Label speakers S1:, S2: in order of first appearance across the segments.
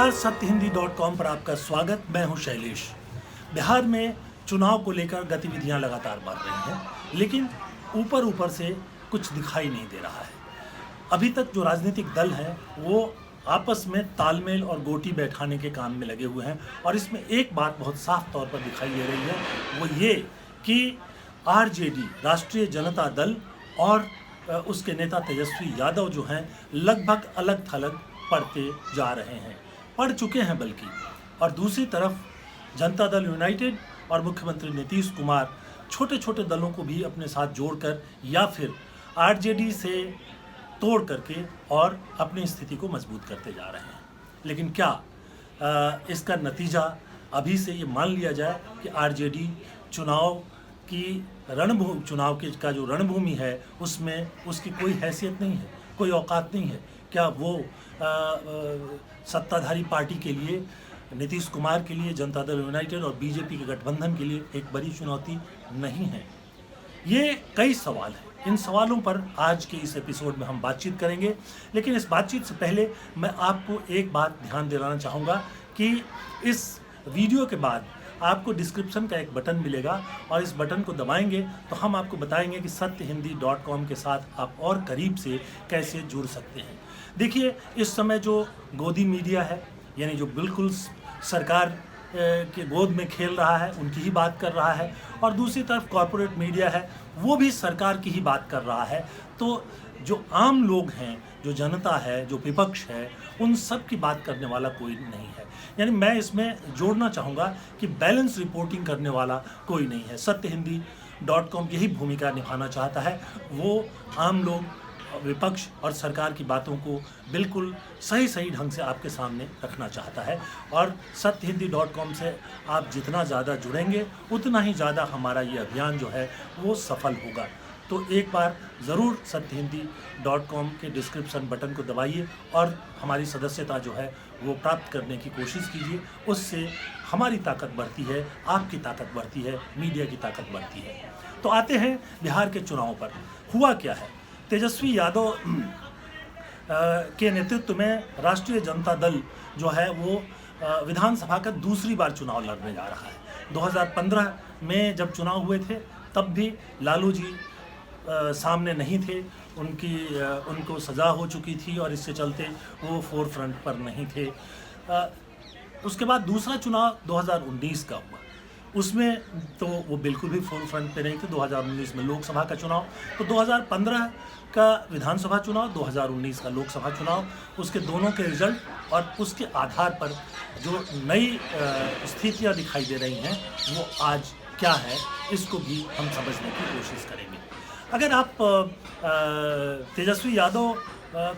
S1: नमस्कार, सत्यहिंदी.com पर आपका स्वागत। मैं हूं शैलेश। बिहार में चुनाव को लेकर गतिविधियां लगातार बढ़ रही हैं, लेकिन ऊपर ऊपर से कुछ दिखाई नहीं दे रहा है। अभी तक जो राजनीतिक दल हैं वो आपस में तालमेल और गोटी बैठाने के काम में लगे हुए हैं, और इसमें एक बात बहुत साफ तौर पर दिखाई दे रही है, वो ये कि आरजेडी राष्ट्रीय जनता दल और उसके नेता तेजस्वी यादव जो हैं लगभग अलग थलग पढ़ते जा रहे हैं, पढ़ चुके हैं बल्कि। और दूसरी तरफ जनता दल यूनाइटेड और मुख्यमंत्री नीतीश कुमार छोटे छोटे दलों को भी अपने साथ जोड़कर या फिर आरजेडी से तोड़ करके और अपनी स्थिति को मजबूत करते जा रहे हैं। लेकिन क्या इसका नतीजा अभी से ये मान लिया जाए कि आरजेडी चुनाव की चुनाव का जो रणभूमि है उसमें उसकी कोई हैसियत नहीं है, कोई औकात नहीं है? क्या वो सत्ताधारी पार्टी के लिए, नीतीश कुमार के लिए, जनता दल यूनाइटेड और बीजेपी के गठबंधन के लिए एक बड़ी चुनौती नहीं है? ये कई सवाल हैं। इन सवालों पर आज के इस एपिसोड में हम बातचीत करेंगे। लेकिन इस बातचीत से पहले मैं आपको एक बात ध्यान दिलाना चाहूँगा कि इस वीडियो के बाद आपको डिस्क्रिप्शन का एक बटन मिलेगा, और इस बटन को दबाएंगे तो हम आपको बताएंगे कि सत्यहिंदी.com के साथ आप और करीब से कैसे जुड़ सकते हैं। देखिए, इस समय जो गोदी मीडिया है, यानी जो बिल्कुल सरकार के गोद में खेल रहा है, उनकी ही बात कर रहा है, और दूसरी तरफ कॉरपोरेट मीडिया है, वो भी सरकार की ही बात कर रहा है। तो जो आम लोग हैं, जो जनता है, जो विपक्ष है, उन सब की बात करने वाला कोई नहीं है। यानी मैं इसमें जोड़ना चाहूँगा कि बैलेंस रिपोर्टिंग करने वाला कोई नहीं है। सत्यहिंदी.com यही भूमिका निभाना चाहता है। वो आम लोग, विपक्ष और सरकार की बातों को बिल्कुल सही ढंग से आपके सामने रखना चाहता है, और सत्यहिंदी.com से आप जितना ज़्यादा जुड़ेंगे उतना ही ज़्यादा हमारा ये अभियान जो है वो सफल होगा। तो एक बार ज़रूर सत्यहिंदी.com के डिस्क्रिप्शन बटन को दबाइए और हमारी सदस्यता जो है वो प्राप्त करने की कोशिश कीजिए। उससे हमारी ताकत बढ़ती है, आपकी ताकत बढ़ती है, मीडिया की ताकत बढ़ती है। तो आते हैं बिहार के चुनाव पर। हुआ क्या है? तेजस्वी यादव के नेतृत्व में राष्ट्रीय जनता दल जो है वो विधानसभा का दूसरी बार चुनाव लड़ने जा रहा है। 2015 में जब चुनाव हुए थे तब भी लालू जी सामने नहीं थे, उनको सज़ा हो चुकी थी और इससे चलते वो फोर फ्रंट पर नहीं थे। उसके बाद दूसरा चुनाव 2019 का हुआ, उसमें तो वो बिल्कुल भी फोर फ्रंट पे नहीं थे। 2019 में लोकसभा का चुनाव, तो 2015 का विधानसभा चुनाव, 2019 का लोकसभा चुनाव, उसके दोनों के रिजल्ट और उसके आधार पर जो नई स्थितियाँ दिखाई दे रही हैं वो आज क्या है, इसको भी हम समझने की कोशिश करेंगे। अगर आप तेजस्वी यादव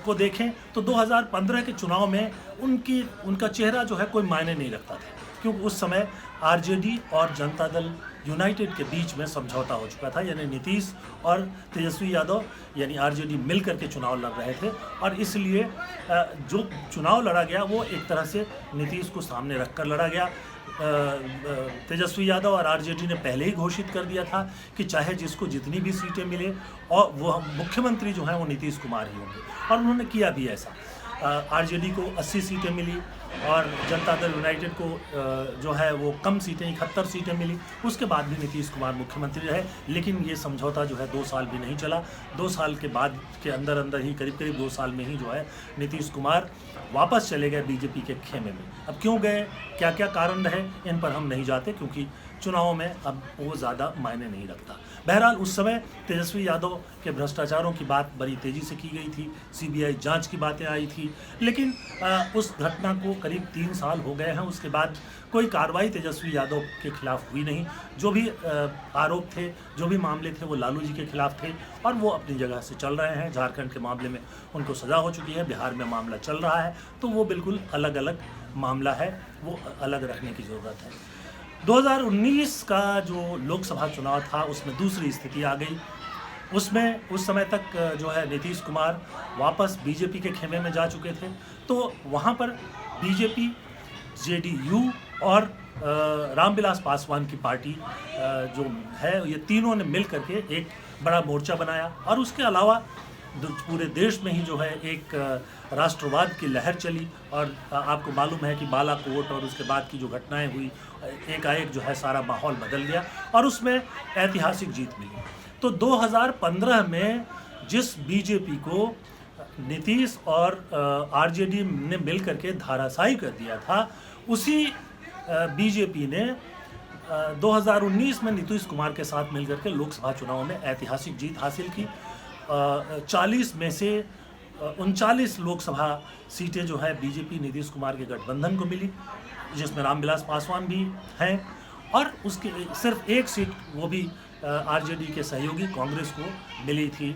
S1: को देखें तो 2015 के चुनाव में उनका चेहरा जो है कोई मायने नहीं रखता था, क्योंकि उस समय आरजेडी और जनता दल यूनाइटेड के बीच में समझौता हो चुका था। यानी नीतीश और तेजस्वी यादव यानी आरजेडी मिल करके चुनाव लड़ रहे थे, और इसलिए जो चुनाव लड़ा गया वो एक तरह से नीतीश को सामने रखकर लड़ा गया। तेजस्वी यादव और आरजेडी ने पहले ही घोषित कर दिया था कि चाहे जिसको जितनी भी सीटें मिले, और वो मुख्यमंत्री जो हैं वो नीतीश कुमार ही होंगे, और उन्होंने किया भी ऐसा। आरजेडी को 80 सीटें मिली और जनता दल यूनाइटेड को जो है वो कम सीटें, 71 सीटें मिली। उसके बाद भी नीतीश कुमार मुख्यमंत्री रहे, लेकिन ये समझौता जो है 2 साल भी नहीं चला। 2 साल के बाद के अंदर ही करीब 2 साल में ही जो है नीतीश कुमार वापस चले गए बीजेपी के खेमे में। अब क्यों गए, क्या क्या कारण रहे, इन पर हम नहीं जाते, क्योंकि चुनाव में अब वो ज़्यादा मायने नहीं रखता। बहरहाल उस समय तेजस्वी यादव के भ्रष्टाचारों की बात बड़ी तेज़ी से की गई थी, सीबीआई जांच की बातें आई थी, लेकिन उस घटना को करीब 3 साल हो गए हैं। उसके बाद कोई कार्रवाई तेजस्वी यादव के खिलाफ हुई नहीं। जो भी आरोप थे, जो भी मामले थे, वो लालू जी के खिलाफ थे, और वो अपनी जगह से चल रहे हैं। झारखंड के मामले में उनको सज़ा हो चुकी है, बिहार में मामला चल रहा है, तो वो बिल्कुल अलग अलग मामला है, वो अलग रखने की ज़रूरत है। 2019 का जो लोकसभा चुनाव था उसमें दूसरी स्थिति आ गई। उसमें उस समय तक जो है नीतीश कुमार वापस बीजेपी के खेमे में जा चुके थे, तो वहाँ पर बीजेपी, जेडीयू और रामविलास पासवान की पार्टी जो है, ये तीनों ने मिल करके एक बड़ा मोर्चा बनाया। और उसके अलावा पूरे देश में ही जो है एक राष्ट्रवाद की लहर चली और आपको मालूम है कि बालाकोट और उसके बाद की जो घटनाएं हुई, एकाएक जो है सारा माहौल बदल गया और उसमें ऐतिहासिक जीत मिली। तो 2015 में जिस बीजेपी को नीतीश और आरजेडी ने मिल करके धाराशायी कर दिया था, उसी बीजेपी ने 2019 में नीतीश कुमार के साथ मिलकर के लोकसभा चुनाव में ऐतिहासिक जीत हासिल की। 40 में से 39 लोकसभा सीटें जो है बीजेपी नीतीश कुमार के गठबंधन को मिली, जिसमें रामविलास पासवान भी हैं, और उसके सिर्फ एक सीट वो भी आरजेडी के सहयोगी कांग्रेस को मिली थी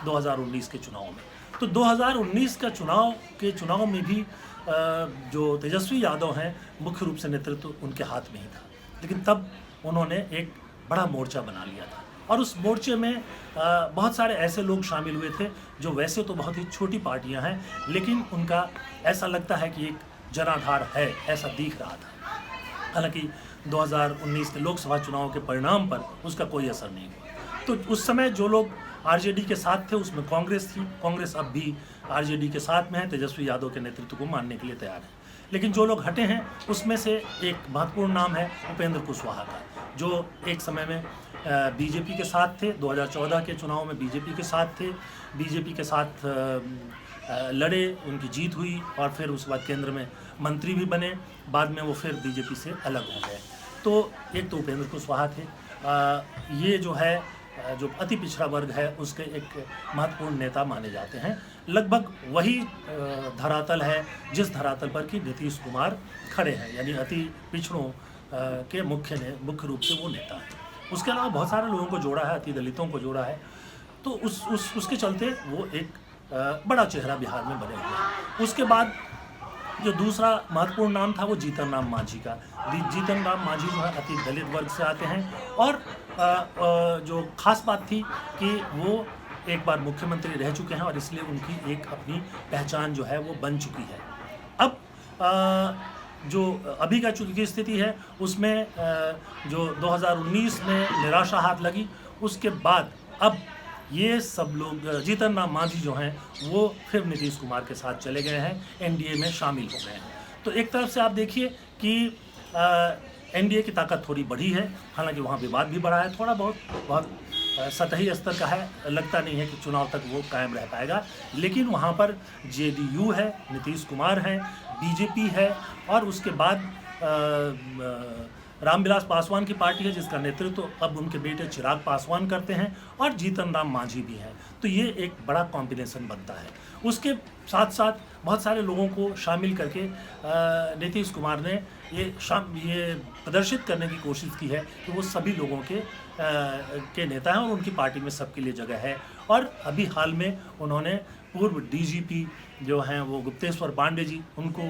S1: 2019 के चुनाव में। तो 2019 का चुनाव में भी जो तेजस्वी यादव हैं, मुख्य रूप से नेतृत्व उनके हाथ में ही था, लेकिन तब उन्होंने एक बड़ा मोर्चा बना लिया था और उस मोर्चे में बहुत सारे ऐसे लोग शामिल हुए थे जो वैसे तो बहुत ही छोटी पार्टियां हैं, लेकिन उनका ऐसा लगता है कि एक जनाधार है, ऐसा दिख रहा था। हालांकि 2019 के लोकसभा चुनाव के परिणाम पर उसका कोई असर नहीं हुआ। तो उस समय जो लोग आरजेडी के साथ थे उसमें कांग्रेस थी, कांग्रेस अब भी आरजेडी के साथ में है, तेजस्वी यादव के नेतृत्व को मानने के लिए तैयार है। लेकिन जो लोग हटे हैं उसमें से एक महत्वपूर्ण नाम है उपेंद्र कुशवाहा का, जो एक समय में बीजेपी के साथ थे, 2014 के चुनाव में बीजेपी के साथ थे, बीजेपी के साथ लड़े, उनकी जीत हुई और फिर उस बाद केंद्र में मंत्री भी बने, बाद में वो फिर बीजेपी से अलग हो गए। तो एक तो उपेंद्र कुशवाहा थे, ये जो है जो अति पिछड़ा वर्ग है उसके एक महत्वपूर्ण नेता माने जाते हैं। लगभग वही धरातल है जिस धरातल पर कि नीतीश कुमार खड़े हैं, यानी अति पिछड़ों के मुख्य रूप से वो नेता हैं। उसके अलावा बहुत सारे लोगों को जोड़ा है, अति दलितों को जोड़ा है, तो उसके चलते वो एक बड़ा चेहरा बिहार में बने हुए हैं। उसके बाद जो दूसरा महत्वपूर्ण नाम था वो जीतन राम मांझी का। जीतन राम मांझी जो है अति दलित वर्ग से आते हैं और जो खास बात थी कि वो एक बार मुख्यमंत्री रह चुके हैं और इसलिए उनकी एक अपनी पहचान जो है वो बन चुकी है। अब जो अभी का चुकी स्थिति है उसमें जो 2019 में निराशा हाथ लगी, उसके बाद अब ये सब लोग जीतन राम मांझी जो हैं वो फिर नीतीश कुमार के साथ चले गए हैं, एनडीए में शामिल हो गए हैं। तो एक तरफ से आप देखिए कि एनडीए की ताकत थोड़ी बढ़ी है, हालांकि वहाँ विवाद भी बढ़ा है, थोड़ा बहुत सतही स्तर का है, लगता नहीं है कि चुनाव तक वो कायम रह पाएगा, लेकिन वहाँ पर जेडीयू है, नीतीश कुमार हैं, बीजेपी है और उसके बाद रामविलास पासवान की पार्टी है जिसका नेतृत्व अब उनके बेटे चिराग पासवान करते हैं और जीतन राम मांझी भी हैं। तो ये एक बड़ा कॉम्बिनेशन बनता है। उसके साथ साथ बहुत सारे लोगों को शामिल करके नीतीश कुमार ने ये प्रदर्शित करने की कोशिश की है कि वो सभी लोगों के नेता हैं और उनकी पार्टी में सबके लिए जगह है। और अभी हाल में उन्होंने पूर्व डीजीपी जो हैं वो गुप्तेश्वर पांडे जी, उनको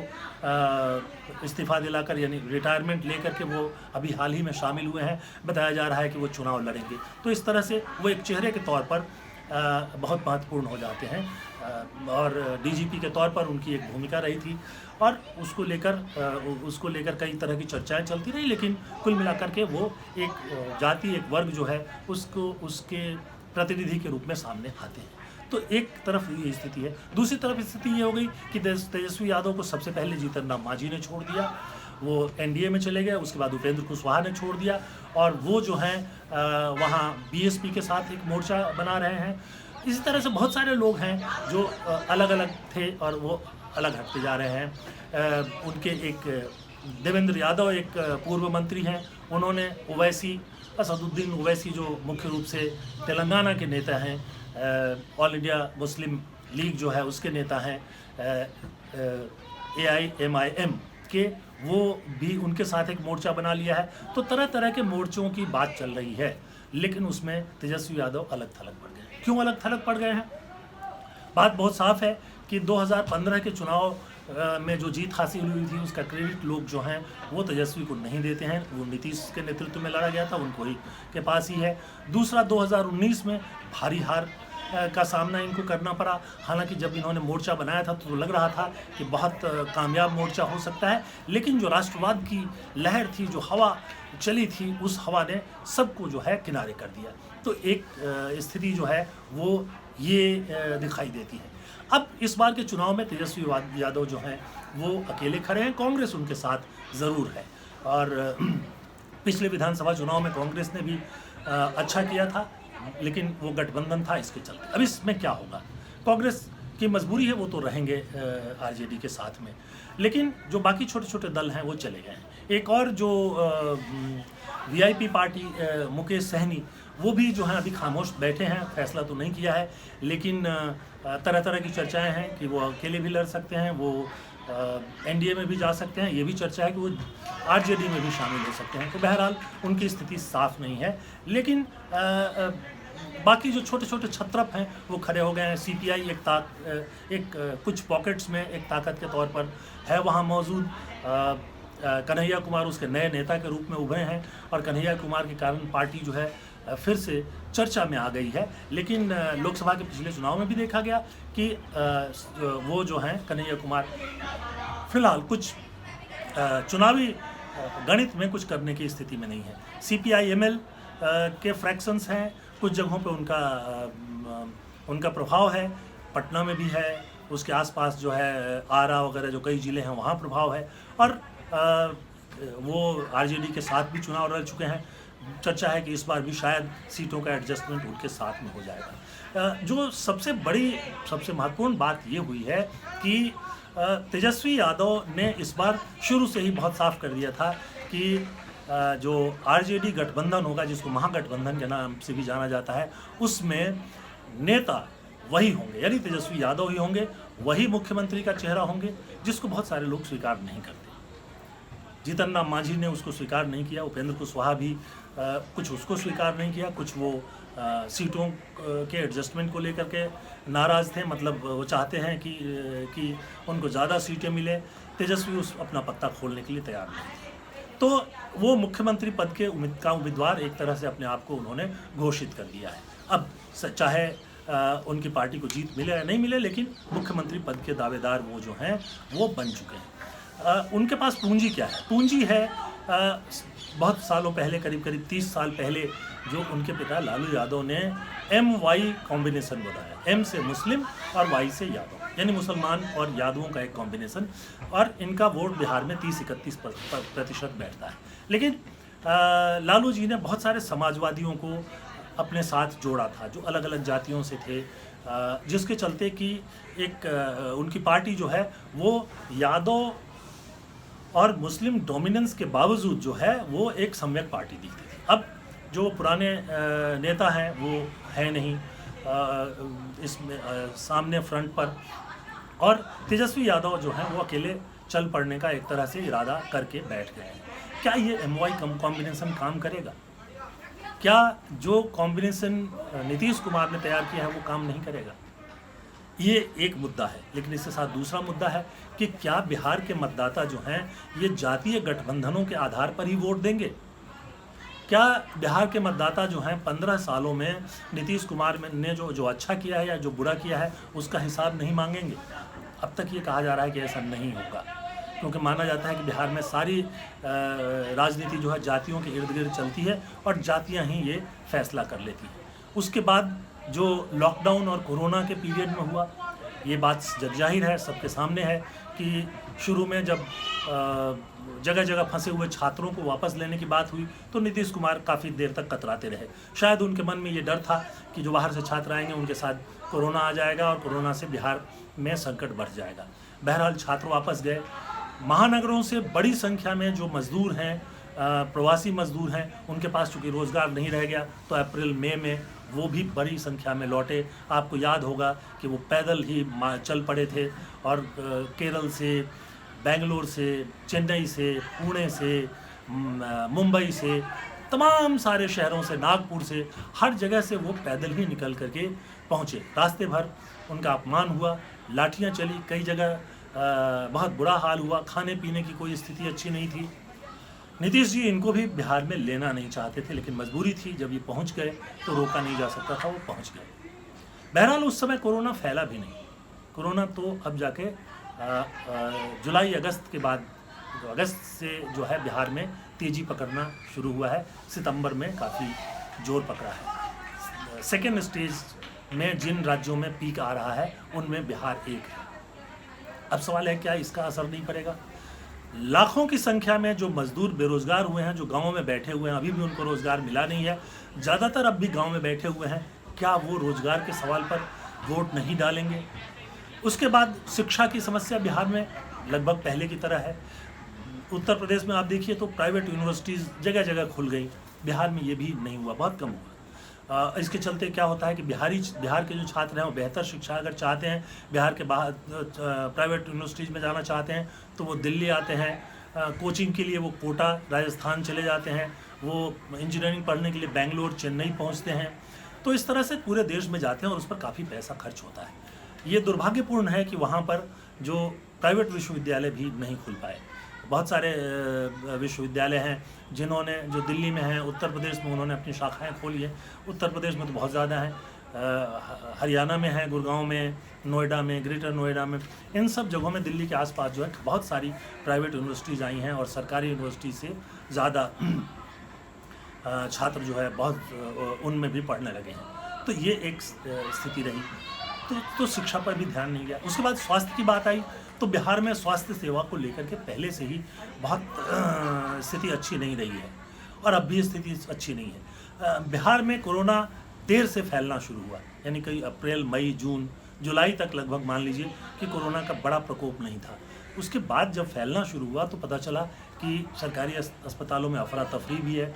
S1: इस्तीफा दिलाकर यानी रिटायरमेंट लेकर के वो अभी हाल ही में शामिल हुए हैं। बताया जा रहा है कि वो चुनाव लड़ेंगे। तो इस तरह से वो एक चेहरे के तौर पर बहुत महत्वपूर्ण हो जाते हैं और डीजीपी के तौर पर उनकी एक भूमिका रही थी और उसको लेकर कई तरह की चर्चाएं चलती रही, लेकिन कुल मिलाकर के वो एक जाति, एक वर्ग जो है उसके प्रतिनिधि के रूप में सामने आते हैं। तो एक तरफ ये स्थिति है। दूसरी तरफ स्थिति ये हो गई कि तेजस्वी यादव को सबसे पहले जीतन राम मांझी ने छोड़ दिया, वो एनडीए में चले गए। उसके बाद उपेंद्र कुशवाहा ने छोड़ दिया और वो जो हैं वहाँ बीएसपी के साथ एक मोर्चा बना रहे हैं। इसी तरह से बहुत सारे लोग हैं जो अलग अलग थे और वो अलग हटते जा रहे हैं। उनके एक देवेंद्र यादव एक पूर्व मंत्री हैं, उन्होंने ओवैसी, असदुद्दीन ओवैसी जो मुख्य रूप से तेलंगाना के नेता हैं, ऑल इंडिया मुस्लिम लीग जो है उसके नेता हैं, AIMIM के, वो भी उनके साथ एक मोर्चा बना लिया है। तो तरह तरह के मोर्चों की बात चल रही है, लेकिन उसमें तेजस्वी यादव अलग थलग पड़ गए। क्यों अलग थलग पड़ गए हैं? बात बहुत साफ है कि 2015 के चुनाव में जो जीत हासिल हुई थी उसका क्रेडिट लोग जो हैं वो तेजस्वी को नहीं देते हैं। वो नीतीश के नेतृत्व में लड़ा गया था, उनको ही के पास ही है। दूसरा, 2019 में भारी हार का सामना इनको करना पड़ा। हालांकि जब इन्होंने मोर्चा बनाया था तो लग रहा था कि बहुत कामयाब मोर्चा हो सकता है, लेकिन जो राष्ट्रवाद की लहर थी, जो हवा चली थी, उस हवा ने सबको जो है किनारे कर दिया। तो एक स्थिति जो है वो ये दिखाई देती है। अब इस बार के चुनाव में तेजस्वी यादव जो हैं वो अकेले खड़े हैं, कांग्रेस उनके साथ ज़रूर है। और पिछले विधानसभा चुनाव में कांग्रेस ने भी अच्छा किया था, लेकिन वो गठबंधन था इसके चलते। अब इसमें क्या होगा, कांग्रेस की मजबूरी है, वो तो रहेंगे आरजेडी के साथ में, लेकिन जो बाकी छोटे छोटे दल हैं वो चले गए हैं। एक और जो वीआईपी पार्टी मुकेश सहनी, वो भी जो है अभी खामोश बैठे हैं, फैसला तो नहीं किया है, लेकिन तरह तरह की चर्चाएं हैं कि वो अकेले भी लड़ सकते हैं, वो एनडीए में भी जा सकते हैं, ये भी चर्चा है कि वो आरजेडी में भी शामिल हो सकते हैं। तो बहरहाल उनकी स्थिति साफ नहीं है, लेकिन बाकी जो छोटे छोटे छत्रप हैं वो खड़े हो गए हैं। सीपीआई कुछ पॉकेट्स में एक ताकत के तौर पर है वहाँ मौजूद। कन्हैया कुमार उसके नए नेता के रूप में उभरे हैं, और कन्हैया कुमार के कारण पार्टी जो है फिर से चर्चा में आ गई है। लेकिन लोकसभा के पिछले चुनाव में भी देखा गया कि वो जो हैं कन्हैया कुमार फिलहाल कुछ चुनावी गणित में कुछ करने की स्थिति में नहीं है। सीपीआई-एमएल के फ्रैक्शंस हैं, कुछ जगहों पे उनका प्रभाव है, पटना में भी है, उसके आसपास जो है आरा वगैरह जो कई ज़िले हैं वहाँ प्रभाव है, और वो आरजेडी के साथ भी चुनाव लड़ चुके हैं। चर्चा है कि इस बार भी शायद सीटों का एडजस्टमेंट उनके साथ में हो जाएगा। जो सबसे महत्वपूर्ण बात ये हुई है कि तेजस्वी यादव ने इस बार शुरू से ही बहुत साफ कर दिया था कि जो आरजेडी गठबंधन होगा, जिसको महागठबंधन के नाम से भी जाना जाता है, उसमें नेता वही होंगे, यानी तेजस्वी यादव ही होंगे, वही मुख्यमंत्री का चेहरा होंगे, जिसको बहुत सारे लोग स्वीकार नहीं करते। जीतन राम मांझी ने उसको स्वीकार नहीं किया, उपेंद्र कुशवाहा भी कुछ उसको स्वीकार नहीं किया, कुछ वो सीटों के एडजस्टमेंट को लेकर के नाराज़ थे, मतलब वो चाहते हैं कि उनको ज़्यादा सीटें मिले। तेजस्वी अपना पत्ता खोलने के लिए तैयार नहीं थे, तो वो मुख्यमंत्री पद के उम्मीदवार एक तरह से अपने आप को उन्होंने घोषित कर दिया है। अब चाहे उनकी पार्टी को जीत मिले या नहीं मिले, लेकिन मुख्यमंत्री पद के दावेदार वो जो हैं वो बन चुके हैं। उनके पास पूंजी क्या है? पूंजी है बहुत सालों पहले, करीब 30 साल पहले, जो उनके पिता लालू यादव ने MY कॉम्बिनेशन बताया, M से मुस्लिम और Y से यादव, यानी मुसलमान और यादवों का एक कॉम्बिनेशन, और इनका वोट बिहार में 30-31% बैठता है। लेकिन लालू जी ने बहुत सारे समाजवादियों को अपने साथ जोड़ा था, जो अलग अलग जातियों से थे, जिसके चलते कि उनकी पार्टी जो है वो यादव और मुस्लिम डोमिनेंस के बावजूद जो है वो एक सम्यक पार्टी दिखती थी। अब जो पुराने नेता हैं वो है नहीं इसमें सामने फ्रंट पर, और तेजस्वी यादव जो हैं वो अकेले चल पड़ने का एक तरह से इरादा करके बैठ गए हैं। क्या ये MY कॉम्बिनेशन काम करेगा? क्या जो कॉम्बिनेशन नीतीश कुमार ने तैयार किया है वो काम नहीं करेगा? ये एक मुद्दा है। लेकिन इसके साथ दूसरा मुद्दा है कि क्या बिहार के मतदाता जो हैं ये जातीय गठबंधनों के आधार पर ही वोट देंगे? क्या बिहार के मतदाता जो हैं 15 सालों में नीतीश कुमार ने जो अच्छा किया है या जो बुरा किया है उसका हिसाब नहीं मांगेंगे? अब तक ये कहा जा रहा है कि ऐसा नहीं होगा, क्योंकि माना जाता है कि बिहार में सारी राजनीति जो है जातियों के इर्द गिर्द चलती है और जातियां ही ये फैसला कर लेती हैं। उसके बाद जो लॉकडाउन और कोरोना के पीरियड में हुआ, ये बात जगजाहिर है, सबके सामने है कि शुरू में जब जगह जगह फंसे हुए छात्रों को वापस लेने की बात हुई तो नीतीश कुमार काफ़ी देर तक कतराते रहे। शायद उनके मन में ये डर था कि जो बाहर से छात्र आएंगे उनके साथ कोरोना आ जाएगा और कोरोना से बिहार में संकट बढ़ जाएगा। बहरहाल छात्र वापस गए। महानगरों से बड़ी संख्या में जो मज़दूर हैं, प्रवासी मज़दूर हैं, उनके पास चूँकि रोज़गार नहीं रह गया तो अप्रैल मई में वो भी बड़ी संख्या में लौटे। आपको याद होगा कि वो पैदल ही चल पड़े थे और केरल से, बेंगलोर से, चेन्नई से, पुणे से, मुंबई से, तमाम सारे शहरों से, नागपुर से, हर जगह से वो पैदल ही निकल करके पहुँचे। रास्ते भर उनका अपमान हुआ, लाठियाँ चली, कई जगह बहुत बुरा हाल हुआ, खाने पीने की कोई स्थिति अच्छी नहीं थी। नीतीश जी इनको भी बिहार में लेना नहीं चाहते थे, लेकिन मजबूरी थी, जब ये पहुंच गए तो रोका नहीं जा सकता था, वो पहुंच गए। बहरहाल उस समय कोरोना फैला भी नहीं। कोरोना तो अब जाके जुलाई अगस्त के बाद, अगस्त से जो है बिहार में तेज़ी पकड़ना शुरू हुआ है, सितंबर में काफ़ी जोर पकड़ा है। सेकेंड स्टेज में जिन राज्यों में पीक आ रहा है उनमें बिहार एक है। अब सवाल है क्या इसका असर नहीं पड़ेगा? लाखों की संख्या में जो मजदूर बेरोजगार हुए हैं, जो गाँव में बैठे हुए हैं, अभी भी उनको रोजगार मिला नहीं है, ज़्यादातर अब भी गाँव में बैठे हुए हैं, क्या वो रोजगार के सवाल पर वोट नहीं डालेंगे? उसके बाद शिक्षा की समस्या बिहार में लगभग पहले की तरह है। उत्तर प्रदेश में आप देखिए तो प्राइवेट यूनिवर्सिटीज़ जगह जगह खुल गई, बिहार में ये भी नहीं हुआ, बहुत कम हुआ। इसके चलते क्या होता है कि बिहार के जो छात्र हैं वो बेहतर शिक्षा अगर चाहते हैं, बिहार के बाहर प्राइवेट यूनिवर्सिटीज़ में जाना चाहते हैं तो वो दिल्ली आते हैं कोचिंग के लिए, वो कोटा राजस्थान चले जाते हैं, वो इंजीनियरिंग पढ़ने के लिए बेंगलोर चेन्नई पहुंचते हैं। तो इस तरह से पूरे देश में जाते हैं और उस पर काफ़ी पैसा खर्च होता है। ये दुर्भाग्यपूर्ण है कि वहाँ पर जो प्राइवेट विश्वविद्यालय भी नहीं खुल पाए। बहुत सारे विश्वविद्यालय हैं जिन्होंने, जो दिल्ली में हैं, उत्तर प्रदेश में उन्होंने अपनी शाखाएं खोली हैं। उत्तर प्रदेश में तो बहुत ज़्यादा हैं, हरियाणा में है, गुड़गांव में, नोएडा में, ग्रेटर नोएडा में, इन सब जगहों में दिल्ली के आसपास जो है बहुत सारी प्राइवेट यूनिवर्सिटीज़ आई हैं और सरकारी यूनिवर्सिटी से ज़्यादा छात्र जो है बहुत उनमें भी पढ़ने लगे हैं। तो ये एक स्थिति रही। तो शिक्षा पर भी ध्यान नहीं गया। उसके बाद स्वास्थ्य की बात आई तो बिहार में स्वास्थ्य सेवा को लेकर के पहले से ही बहुत स्थिति अच्छी नहीं रही है और अब भी स्थिति अच्छी नहीं है। बिहार में कोरोना देर से फैलना शुरू हुआ, यानी कि अप्रैल, मई, जून, जुलाई तक लगभग मान लीजिए कि कोरोना का बड़ा प्रकोप नहीं था। उसके बाद जब फैलना शुरू हुआ तो पता चला कि सरकारी अस्पतालों में अफरा तफरी भी है,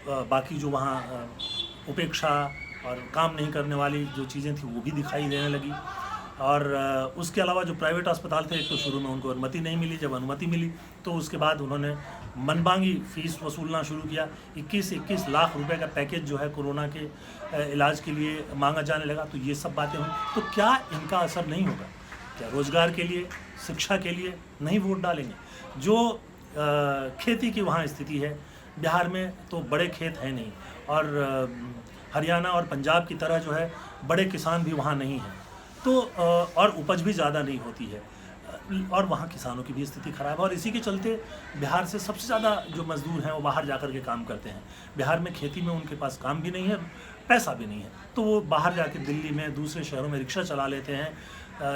S1: बाकी जो वहाँ उपेक्षा और काम नहीं करने वाली जो चीज़ें थी वो भी दिखाई देने लगी। और उसके अलावा जो प्राइवेट अस्पताल थे, एक तो शुरू में उनको अनुमति नहीं मिली, जब अनुमति मिली तो उसके बाद उन्होंने मनमांगी फ़ीस वसूलना शुरू किया। 21 लाख रुपए का पैकेज जो है कोरोना के इलाज के लिए मांगा जाने लगा। तो ये सब बातें हुई, तो क्या इनका असर नहीं होगा? क्या रोज़गार के लिए, शिक्षा के लिए नहीं वोट डालेंगे? जो खेती की वहाँ स्थिति है, बिहार में तो बड़े खेत हैं नहीं, और हरियाणा और पंजाब की तरह जो है बड़े किसान भी वहाँ नहीं हैं, तो और उपज भी ज़्यादा नहीं होती है, और वहाँ किसानों की भी स्थिति ख़राब है। और इसी के चलते बिहार से सबसे ज़्यादा जो मज़दूर हैं वो बाहर जाकर के काम करते हैं। बिहार में खेती में उनके पास काम भी नहीं है, पैसा भी नहीं है, तो वो बाहर जाके दिल्ली में, दूसरे शहरों में रिक्शा चला लेते हैं,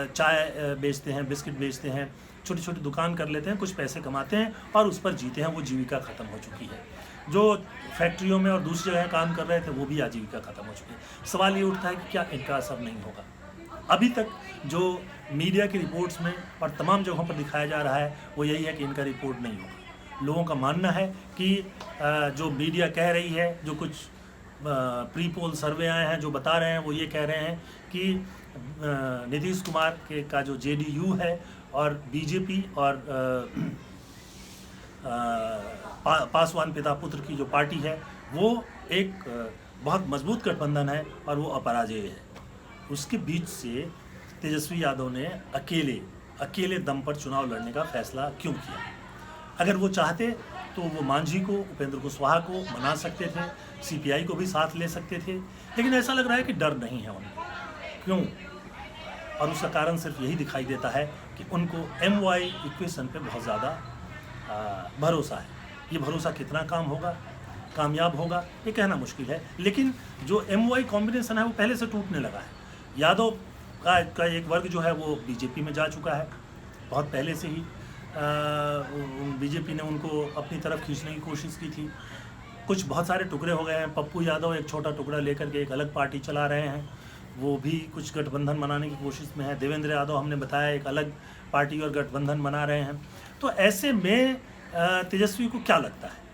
S1: चाय बेचते हैं, बिस्किट बेचते हैं, छोटी छोटी दुकान कर लेते हैं, कुछ पैसे कमाते हैं और उस पर जीते हैं। वो जीविका ख़त्म हो चुकी है। जो फैक्ट्रियों में और दूसरी जगह काम कर रहे थे वो भी आजीविका ख़त्म हो चुकी है। सवाल ये उठता है कि क्या इनका असर नहीं होगा? अभी तक जो मीडिया की रिपोर्ट्स में और तमाम जगहों पर दिखाया जा रहा है वो यही है कि इनका रिपोर्ट नहीं होगा। लोगों का मानना है कि जो मीडिया कह रही है, जो कुछ प्री पोल सर्वे आए हैं जो बता रहे हैं, वो ये कह रहे हैं कि नीतीश कुमार का जो जेडीयू है और बीजेपी और पासवान पिता पुत्र की जो पार्टी है वो एक बहुत मजबूत गठबंधन है और वो अपराजेय है। उसके बीच से तेजस्वी यादव ने अकेले दम पर चुनाव लड़ने का फैसला क्यों किया? अगर वो चाहते तो वो मांझी को, उपेंद्र कुशवाहा को मना सकते थे, सीपीआई को भी साथ ले सकते थे, लेकिन ऐसा लग रहा है कि डर नहीं है उनको। क्यों? और उसका कारण सिर्फ यही दिखाई देता है कि उनको MY इक्वेशन पे बहुत ज़्यादा भरोसा है। ये भरोसा कितना कामयाब होगा ये कहना मुश्किल है, लेकिन जो MY कॉम्बिनेशन है वो पहले से टूटने लगा है। यादव का एक वर्ग जो है वो बीजेपी में जा चुका है बहुत पहले से ही। बीजेपी ने उनको अपनी तरफ खींचने की कोशिश की थी। कुछ बहुत सारे टुकड़े हो गए हैं। पप्पू यादव एक छोटा टुकड़ा लेकर के एक अलग पार्टी चला रहे हैं, वो भी कुछ गठबंधन बनाने की कोशिश में है। देवेंद्र यादव हमने बताया एक अलग पार्टी और गठबंधन बना रहे हैं। तो ऐसे में तेजस्वी को क्या लगता है?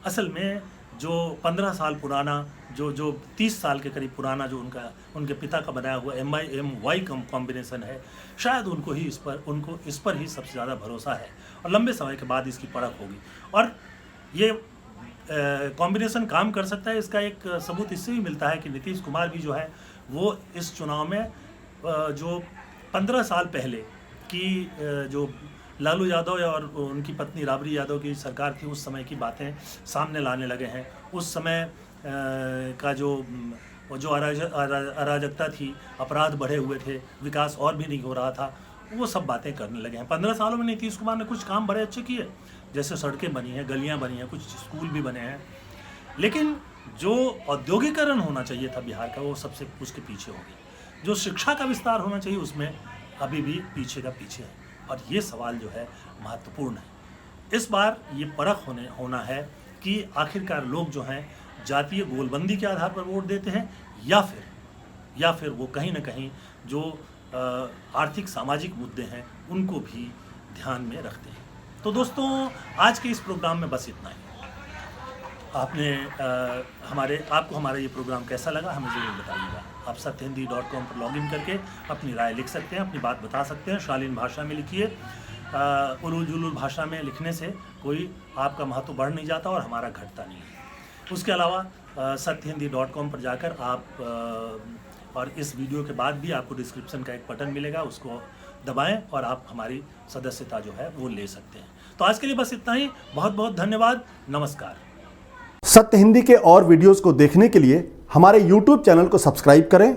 S1: असल में जो 15 साल पुराना, जो 30 साल के करीब पुराना जो उनके पिता का बनाया हुआ MY कॉम्बिनेशन है, शायद उनको इस पर ही सबसे ज़्यादा भरोसा है और लंबे समय के बाद इसकी परख होगी। और ये कॉम्बिनेशन काम कर सकता है, इसका एक सबूत इससे भी मिलता है कि नीतीश कुमार भी जो है वो इस चुनाव में जो 15 साल पहले की जो लालू यादव और उनकी पत्नी राबड़ी यादव की सरकार थी उस समय की बातें सामने लाने लगे हैं। उस समय का जो अराजकता थी, अपराध बढ़े हुए थे, विकास और भी नहीं हो रहा था, वो सब बातें करने लगे हैं। 15 सालों में नीतीश कुमार ने कुछ काम बड़े अच्छे किए, जैसे सड़कें बनी हैं, गलियां बनी हैं, कुछ स्कूल भी बने हैं, लेकिन जो औद्योगिकरण होना चाहिए था बिहार का, वो सबसे उसके पीछे हो गया। जो शिक्षा का विस्तार होना चाहिए उसमें अभी भी पीछे का पीछे है, और ये सवाल जो है महत्वपूर्ण है। इस बार ये परख होना है कि आखिरकार लोग जो हैं जातीय गोलबंदी के आधार पर वोट देते हैं या फिर वो कहीं ना कहीं जो आर्थिक सामाजिक मुद्दे हैं उनको भी ध्यान में रखते हैं। तो दोस्तों, आज के इस प्रोग्राम में बस इतना ही। आपको हमारा ये प्रोग्राम कैसा लगा हमें ज़रूर बताइएगा। आप सत्यहिंदी.com पर लॉगिन करके अपनी राय लिख सकते हैं, अपनी बात बता सकते हैं। शालीन भाषा में लिखिए। उलूल जुलूल भाषा में लिखने से कोई आपका महत्व बढ़ नहीं जाता और हमारा घटता नहीं है। उसके अलावा सत्यहिंदी.com पर जाकर आप और इस वीडियो के बाद भी आपको डिस्क्रिप्शन का एक बटन मिलेगा, उसको दबाएं और आप हमारी सदस्यता जो है वो ले सकते हैं। तो आज के लिए बस इतना ही। बहुत बहुत धन्यवाद। नमस्कार।
S2: सत्य हिंदी के और वीडियोस को देखने के लिए हमारे YouTube चैनल को सब्सक्राइब करें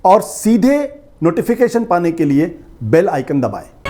S2: और सीधे नोटिफिकेशन पाने के लिए बेल आइकन दबाएं।